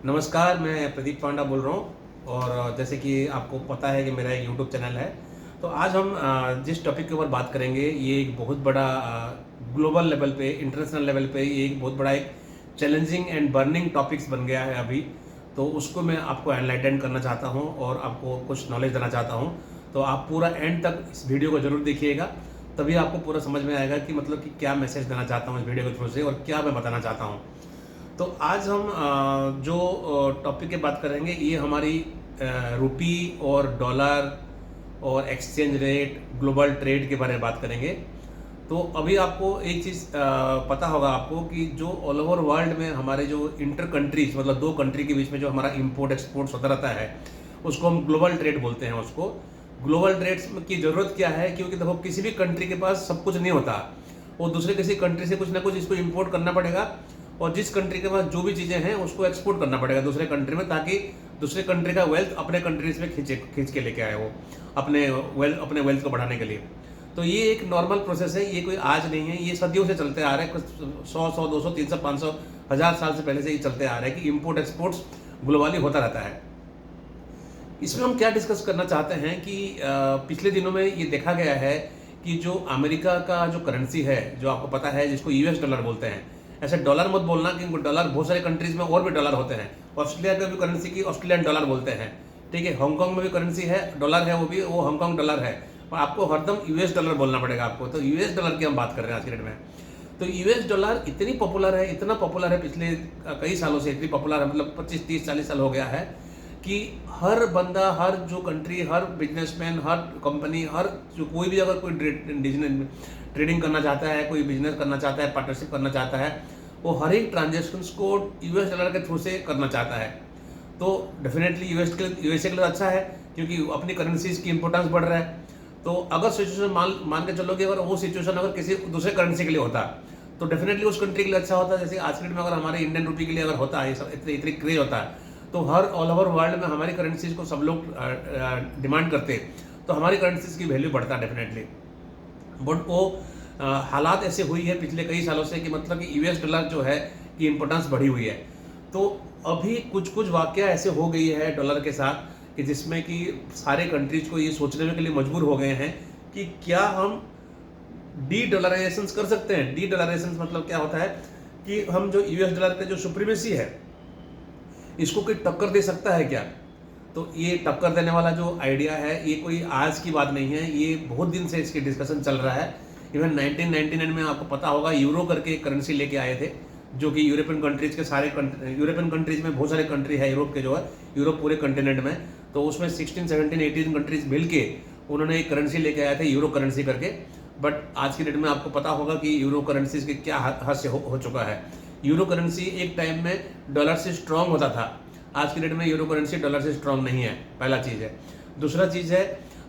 नमस्कार, मैं प्रदीप पांडा बोल रहा हूँ और जैसे कि आपको पता है कि मेरा एक यूट्यूब चैनल है। तो आज हम जिस टॉपिक के ऊपर बात करेंगे ये एक बहुत बड़ा ग्लोबल लेवल पे, इंटरनेशनल लेवल पे ये एक बहुत बड़ा एक चैलेंजिंग एंड बर्निंग टॉपिक्स बन गया है अभी। तो उसको मैं आपको एनलाइटन करना चाहता हूँ और आपको कुछ नॉलेज देना चाहता हूँ। तो आप पूरा एंड तक इस वीडियो को ज़रूर देखिएगा, तभी आपको पूरा समझ में आएगा कि मतलब कि क्या मैसेज देना चाहता हूँ इस वीडियो के थ्रू से और क्या मैं बताना चाहता हूँ। तो आज हम जो टॉपिक की बात करेंगे ये हमारी रुपी और डॉलर और एक्सचेंज रेट, ग्लोबल ट्रेड के बारे में बात करेंगे। तो अभी आपको एक चीज़ पता होगा आपको कि जो ऑल ओवर वर्ल्ड में हमारे जो इंटर कंट्रीज मतलब दो कंट्री के बीच में जो हमारा इंपोर्ट एक्सपोर्ट होता रहता है उसको हम ग्लोबल ट्रेड बोलते हैं। उसको ग्लोबल ट्रेड्स की ज़रूरत क्या है, क्योंकि देखो किसी भी कंट्री के पास सब कुछ नहीं होता, वो दूसरे किसी कंट्री से कुछ ना कुछ इसको इंपोर्ट करना पड़ेगा और जिस कंट्री के पास जो भी चीज़ें हैं उसको एक्सपोर्ट करना पड़ेगा दूसरे कंट्री में, ताकि दूसरे कंट्री का वेल्थ अपने कंट्रीज में खींच के लेके आए वो अपने वेल्थ को बढ़ाने के लिए। तो ये एक नॉर्मल प्रोसेस है, ये कोई आज नहीं है, ये सदियों से चलते आ रहा है। कुछ 100 200 300 500 1000 साल से पहले से ये चलते आ रहा है कि इंपोर्ट एक्सपोर्ट्स ग्लोबली होता रहता है। इसमें हम क्या डिस्कस करना चाहते हैं कि पिछले दिनों में ये देखा गया है कि जो अमेरिका का जो करेंसी है, जो आपको पता है जिसको यूएस डॉलर बोलते हैं, ऐसे डॉलर मत बोलना कि डॉलर बहुत सारे कंट्रीज में और भी डॉलर होते हैं। ऑस्ट्रेलिया का भी करेंसी की ऑस्ट्रेलियन डॉलर बोलते हैं, ठीक है। हांगकांग में भी करेंसी है, डॉलर है, वो हांगकांग डॉलर है, और आपको हरदम यूएस डॉलर बोलना पड़ेगा आपको। तो यूएस डॉलर की हम बात कर रहे हैं आज के डेट में। तो यूएस डॉलर इतनी पॉपुलर है, इतना पॉपुलर है, पिछले कई सालों से इतनी पॉपुलर है, मतलब 25 30 40 साल हो गया है कि हर बंदा, हर जो कंट्री, हर बिजनेसमैन, हर कंपनी, हर जो कोई भी अगर कोई ट्रेडिंग करना चाहता है, कोई बिजनेस करना चाहता है, पार्टनरशिप करना चाहता है, वो हर एक ट्रांजेक्शन्स को यूएस डॉलर के थ्रू से करना चाहता है। तो डेफिनेटली यूएसए के लिए अच्छा है, क्योंकि अपनी करेंसीज की इंपॉर्टेंस बढ़ रहा है। तो अगर सिचुएशन मान के चलोगे, अगर वो सिचुएशन अगर किसी दूसरे करेंसी के लिए होता तो डेफिनेटली उस कंट्री के लिए अच्छा होता। जैसे आज के डेट में अगर हमारे इंडियन रुपी के लिए अगर होता है इतनी क्रेज होता है, तो हर ऑल ओवर वर्ल्ड में हमारी करेंसीज को सब लोग डिमांड करते, तो हमारी करेंसीज की वैल्यू बढ़ता डेफिनेटली। बट वो हालात ऐसे हुई है पिछले कई सालों से कि मतलब कि यूएस डॉलर जो है की इम्पोर्टेंस बढ़ी हुई है। तो अभी कुछ वाकया ऐसे हो गई है डॉलर के साथ कि जिसमें कि सारे कंट्रीज को ये सोचने के लिए मजबूर हो गए हैं कि क्या हम डी डॉलराइजेशन कर सकते हैं। डी डॉलराइजेशन मतलब क्या होता है कि हम जो यूएस डॉलर का जो सुप्रीमेसी है इसको कोई टक्कर दे सकता है क्या। तो ये टक्कर देने वाला जो आइडिया है ये कोई आज की बात नहीं है, ये बहुत दिन से इसकी डिस्कशन चल रहा है। इवन 1999 में आपको पता होगा यूरो करके एक करेंसी लेके आए थे, जो कि यूरोपियन कंट्रीज के यूरोपियन कंट्रीज में बहुत सारे कंट्री है यूरोप के, जो है यूरोप पूरे कंटिनेंट में, तो उसमें 16 17 18 कंट्रीज मिल के उन्होंने एक करेंसी लेके आए थे यूरो करेंसी करके। बट आज की डेट में आपको पता होगा कि यूरो करेंसीज के क्या हास्य हो चुका है। यूरो करेंसी एक टाइम में डॉलर से स्ट्रांग होता था, आज की डेट में यूरो करेंसी डॉलर से स्ट्रांग नहीं है, पहला चीज़ है। दूसरा चीज़ है,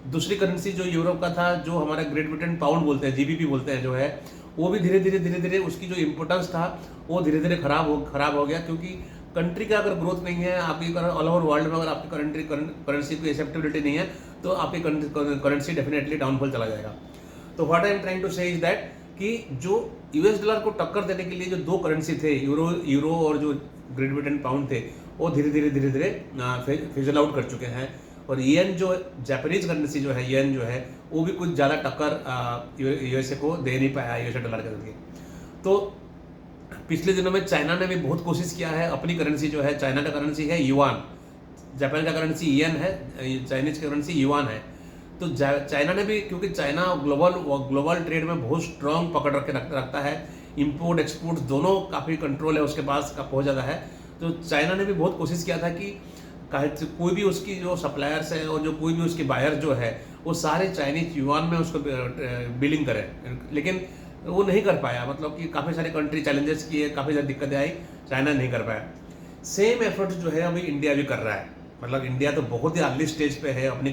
दूसरी करेंसी जो यूरोप का था, जो हमारा ग्रेट ब्रिटेन पाउंड बोलते हैं, जीबीपी बोलते हैं जो है, वो भी धीरे धीरे उसकी जो इम्पोर्टेंस था वो धीरे धीरे खराब हो गया, क्योंकि कंट्री का अगर ग्रोथ नहीं है आपकी, ऑल ओवर वर्ल्ड में अगर आपकी करेंसी की एक्सेप्टेबिलिटी नहीं है तो आपकी करेंसी डेफिनेटली डाउनफॉल चला जाएगा। तो what I am trying to say is that कि जो यूएस डॉलर को टक्कर देने के लिए जो दो करेंसी थे, यूरो और जो ग्रेट ब्रिटेन पाउंड थे, वो धीरे धीरे फिजल आउट कर चुके हैं। और येन जो जापानीज करेंसी जो है, येन जो है, वो भी कुछ ज़्यादा टक्कर यूएसए को दे नहीं पाया यूएसए डॉलर के जरिए। तो पिछले दिनों में चाइना ने भी बहुत कोशिश किया है, अपनी करेंसी जो है, चाइना का करेंसी है युआन, जापान का करेंसी येन है, चाइनीज की करेंसी युआन है। तो चाइना ने भी, क्योंकि चाइना ग्लोबल ट्रेड में बहुत स्ट्रांग पकड़ रखता है, इंपोर्ट एक्सपोर्ट दोनों काफ़ी कंट्रोल है उसके पास का बहुत ज़्यादा है। तो चाइना ने भी बहुत कोशिश किया था कि कोई भी उसकी जो सप्लायर्स है और जो कोई भी उसके बायर जो है वो सारे चाइनीज युआन में उसको बिलिंग करें, लेकिन वो नहीं कर पाया। मतलब कि काफ़ी सारे कंट्री चैलेंजेस किए, काफ़ी ज़्यादा दिक्कतें आई, चाइना नहीं कर पाया। सेम एफर्ट जो है अभी इंडिया भी कर रहा है। मतलब इंडिया तो बहुत ही अर्ली स्टेज पे है अपनी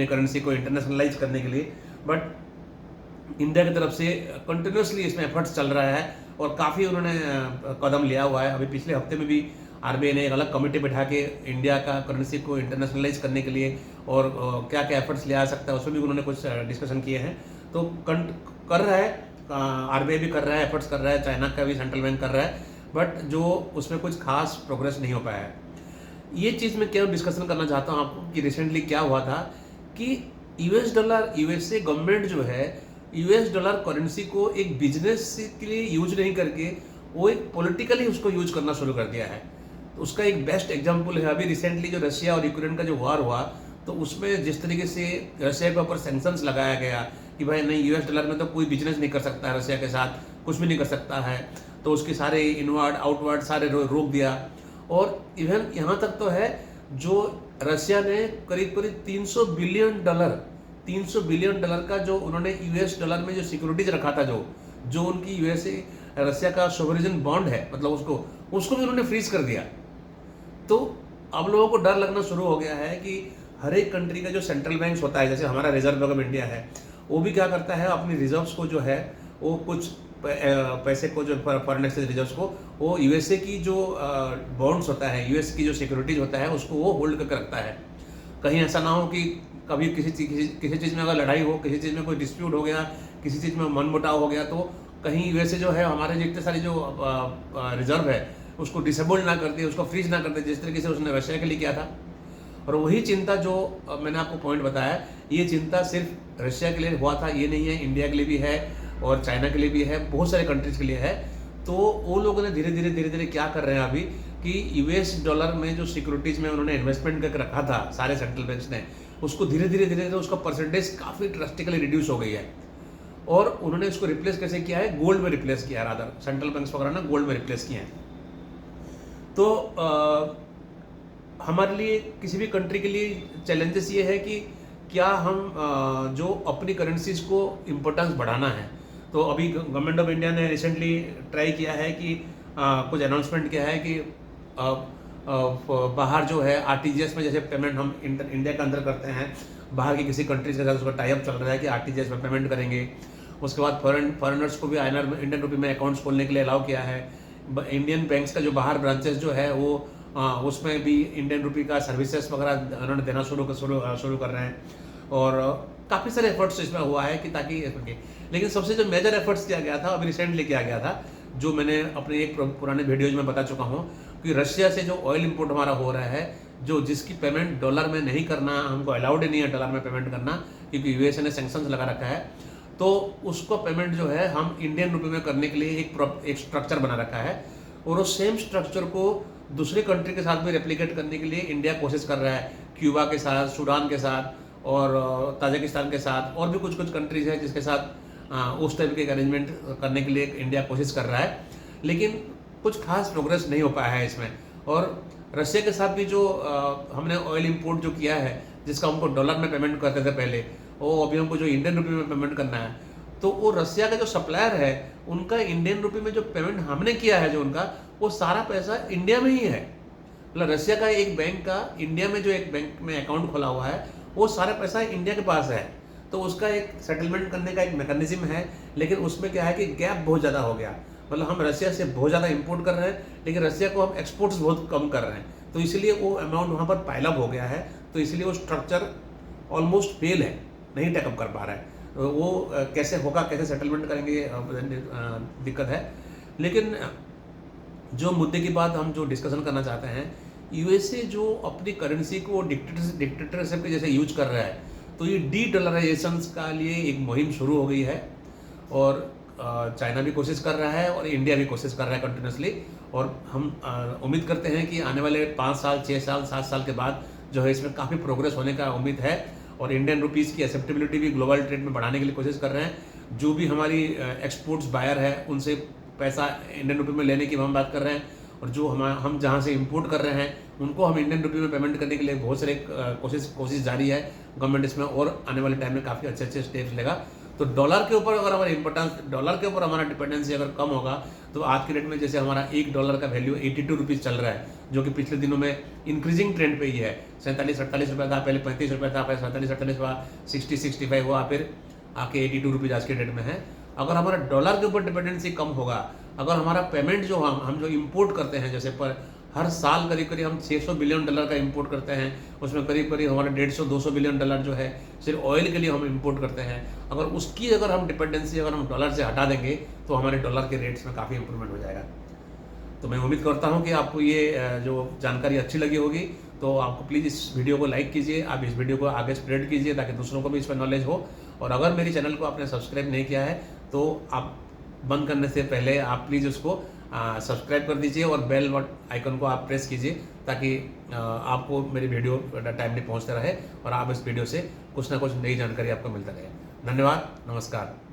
करेंसी को इंटरनेशनलाइज करने के लिए, बट इंडिया की तरफ से कंटिन्यूसली इसमें एफर्ट्स चल रहा है और काफ़ी उन्होंने कदम लिया हुआ है। अभी पिछले हफ्ते में भी आरबीआई ने एक अलग कमेटी बैठा के इंडिया का करेंसी को इंटरनेशनलाइज करने के लिए और क्या क्या एफर्ट्स लिया जा सकता है उसमें भी उन्होंने कुछ डिस्कशन किए हैं। तो कर रहा है, आरबीआई भी कर रहा है, एफर्ट्स कर रहा है, चाइना का भी सेंट्रल बैंक कर रहा है, बट जो उसमें कुछ खास प्रोग्रेस नहीं हो पाया है। ये चीज़ मैं क्यों डिस्कशन करना चाहता हूँ आपको कि रिसेंटली क्या हुआ था कि यूएस डॉलर, यूएसए गवर्नमेंट जो है यूएस डॉलर करेंसी को एक बिजनेस के लिए यूज नहीं करके वो एक पॉलिटिकली उसको यूज करना शुरू कर दिया है। तो उसका एक बेस्ट एग्जांपल है अभी रिसेंटली जो रशिया और यूक्रेन का जो वार हुआ, तो उसमें जिस तरीके से रशिया के ऊपर सैंक्शंस लगाया गया कि भाई नहीं, यूएस डॉलर में तो कोई बिजनेस नहीं कर सकता है, रशिया के साथ कुछ भी नहीं कर सकता है, तो उसके सारे इनवर्ड आउटवर्ड सारे रोक दिया। और इवन यहाँ तक तो है जो रशिया ने करीब करीब 300 बिलियन डॉलर का जो उन्होंने यूएस डॉलर में जो सिक्योरिटीज रखा था, जो उनकी यूएसए रशिया का सोवरेन बॉन्ड है, मतलब उसको भी उन्होंने फ्रीज कर दिया। तो अब लोगों को डर लगना शुरू हो गया है कि हर एक कंट्री का जो सेंट्रल बैंक होता है, जैसे हमारा रिजर्व बैंक ऑफ इंडिया है, वो भी क्या करता है अपनी रिजर्व्स को जो है वो कुछ पैसे को, जो फॉरेन एक्सचेंज रिजर्व्स को, वो यूएसए की जो बॉन्ड्स होता है, यूएस की जो सिक्योरिटीज होता है, उसको वो होल्ड करके रखता है। कहीं ऐसा ना हो कि कभी किसी चीज़ में अगर लड़ाई हो, किसी चीज़ में कोई डिस्प्यूट हो गया, किसी चीज़ में मनमुटाव हो गया, तो कहीं यूएसए जो है हमारे जितने सारी जो रिजर्व है उसको डिसेबल ना कर दे, उसको फ्रीज ना कर दे, जिस तरीके से उसने रशिया के लिए किया था। और वही चिंता जो मैंने आपको पॉइंट बताया, ये चिंता सिर्फ रशिया के लिए हुआ था, ये नहीं है, इंडिया के लिए भी है और चाइना के लिए भी है, बहुत सारे कंट्रीज के लिए है। तो वो लोगों ने धीरे धीरे क्या कर रहे हैं अभी कि यूएस डॉलर में जो सिक्योरिटीज में उन्होंने इन्वेस्टमेंट करके रखा था सारे सेंट्रल बैंक्स ने, उसको धीरे धीरे उसका परसेंटेज काफ़ी ड्रास्टिकली रिड्यूस हो गई है। और उन्होंने इसको रिप्लेस कैसे किया है, गोल्ड में रिप्लेस किया है, रादर सेंट्रल बैंक्स वगैरह ने गोल्ड में रिप्लेस किया है। तो हमारे लिए किसी भी कंट्री के लिए चैलेंजेस ये है कि क्या हम जो अपनी करेंसीज को इम्पोर्टेंस बढ़ाना है। तो अभी गवर्नमेंट ऑफ इंडिया ने रिसेंटली ट्राई किया है कि कुछ अनाउंसमेंट किया है कि बाहर जो है आरटीजीएस में जैसे पेमेंट हम इंडिया के अंदर करते हैं, बाहर की किसी कंट्रीज के साथ उसका टाई अप चल रहा है कि आरटीजीएस में पेमेंट करेंगे। उसके बाद फॉरेनर्स को भी आईएनआर में इंडियन रुपी में अकाउंट्स खोलने के लिए अलाउ किया है। इंडियन बैंक्स का जो बाहर ब्रांचेस जो है वो उसमें भी इंडियन रुपी का सर्विसेज वगैरह उन्होंने देना शुरू कर रहे हैं। और काफ़ी सारे एफर्ट्स इसमें हुआ है कि ताकि, लेकिन सबसे जो मेजर एफर्ट्स किया गया था अभी रिसेंटली किया गया था, जो मैंने अपने एक पुराने वीडियोज में बता चुका हूँ कि रशिया से जो ऑयल इंपोर्ट हमारा हो रहा है, जो जिसकी पेमेंट डॉलर में नहीं करना, हमको अलाउड ही नहीं है डॉलर में पेमेंट करना क्योंकि यूएसए ने सैंक्शंस लगा रखा है, तो उसको पेमेंट जो है हम इंडियन रुपये में करने के लिए एक स्ट्रक्चर बना रखा है। और उस सेम स्ट्रक्चर को दूसरे कंट्री के साथ भी रेप्लिकेट करने के लिए इंडिया कोशिश कर रहा है, क्यूबा के साथ, सूडान के साथ और ताजिकिस्तान के साथ, और भी कुछ कंट्रीज हैं जिसके साथ उस टाइप के अरेंजमेंट करने के लिए इंडिया कोशिश कर रहा है। लेकिन कुछ खास प्रोग्रेस नहीं हो पाया है इसमें। और रशिया के साथ भी जो हमने ऑयल इंपोर्ट जो किया है, जिसका हमको डॉलर में पेमेंट करते थे पहले, वो अभी हमको जो इंडियन रुपये में पेमेंट करना है, तो वो रशिया का जो सप्लायर है उनका इंडियन रुपये में जो पेमेंट हमने किया है, जो उनका वो सारा पैसा इंडिया में ही है। मतलब रशिया का एक बैंक का इंडिया में जो एक बैंक में अकाउंट खोला हुआ है, वो सारा पैसा इंडिया के पास है। तो उसका एक सेटलमेंट करने का एक मैकेनिज्म है, लेकिन उसमें क्या है कि गैप बहुत ज़्यादा हो गया। मतलब हम रशिया से बहुत ज़्यादा इंपोर्ट कर रहे हैं, लेकिन रशिया को हम एक्सपोर्ट्स बहुत कम कर रहे हैं, तो इसलिए वो अमाउंट वहाँ पर पाइलअप हो गया है। तो इसलिए वो स्ट्रक्चर ऑलमोस्ट फेल है, नहीं टेकअप कर पा रहा है। वो कैसे होगा, कैसे सेटलमेंट करेंगे, दिक्कत है। लेकिन जो मुद्दे की बात हम जो डिस्कशन करना चाहते हैं, यूएसए जो अपनी करेंसी को डिक्टेटरशिप के जैसे यूज कर रहा है, तो ये डी डॉलराइजेशन का लिए एक मुहिम शुरू हो गई है। और चाइना भी कोशिश कर रहा है और इंडिया भी कोशिश कर रहा है कंटिन्यूसली। और हम उम्मीद करते हैं कि आने वाले 5 साल, 6 साल, 7 साल के बाद जो है इसमें काफ़ी प्रोग्रेस होने का उम्मीद है। और इंडियन रुपीज़ की एक्सेप्टेबिलिटी भी ग्लोबल ट्रेड में बढ़ाने के लिए कोशिश कर रहे हैं। जो भी हमारी एक्सपोर्ट्स बायर है उनसे पैसा इंडियन रुपये में लेने की हम बात कर रहे हैं, और जो हम जहाँ से इंपोर्ट कर रहे हैं उनको हम इंडियन रुपये में पेमेंट करने के लिए बहुत सारे कोशिश जारी है। गवर्नमेंट इसमें और आने वाले टाइम में काफ़ी अच्छे स्टेप्स लेगा। तो डॉलर के ऊपर अगर हमारा इंपॉर्टेंस, डॉलर के ऊपर हमारा डिपेंडेंसी अगर कम होगा, तो आज के डेट में जैसे हमारा $1 का वैल्यू 82 रुपीज़ चल रहा है, जो कि पिछले दिनों में इंक्रीजिंग ट्रेंड पे ही है। 47-48 रुपये था, पहले 35 रुपये था, फिर 47-48 हुआ, 60-65 हुआ, फिर आके 82 रुपीज़ आज के डेट में है। अगर हमारा डॉलर के ऊपर डिपेंडेंसी कम होगा, अगर हमारा पेमेंट जो हम जो इंपोर्ट करते हैं, जैसे पर हर साल करीब हम $600 बिलियन का इंपोर्ट करते हैं, उसमें करीब हमारे $150-200 बिलियन जो है सिर्फ ऑयल के लिए हम इंपोर्ट करते हैं। अगर हम डिपेंडेंसी हम डॉलर से हटा देंगे, तो हमारे डॉलर के रेट्स में काफ़ी इंप्रूवमेंट हो जाएगा। तो मैं उम्मीद करता हूँ कि आपको ये जो जानकारी अच्छी लगी होगी। तो आपको प्लीज़ इस वीडियो को लाइक कीजिए, आप इस वीडियो को आगे स्प्रेड कीजिए ताकि दूसरों को भी इस पर नॉलेज हो। और अगर मेरी चैनल को आपने सब्सक्राइब नहीं किया है तो आप बंद करने से पहले आप प्लीज़ उसको सब्सक्राइब कर दीजिए और बेल आइकन को आप प्रेस कीजिए ताकि आपको मेरी वीडियो टाइमली पहुंचते रहे और आप इस वीडियो से कुछ ना कुछ नई जानकारी आपको मिलता रहे। धन्यवाद, नमस्कार।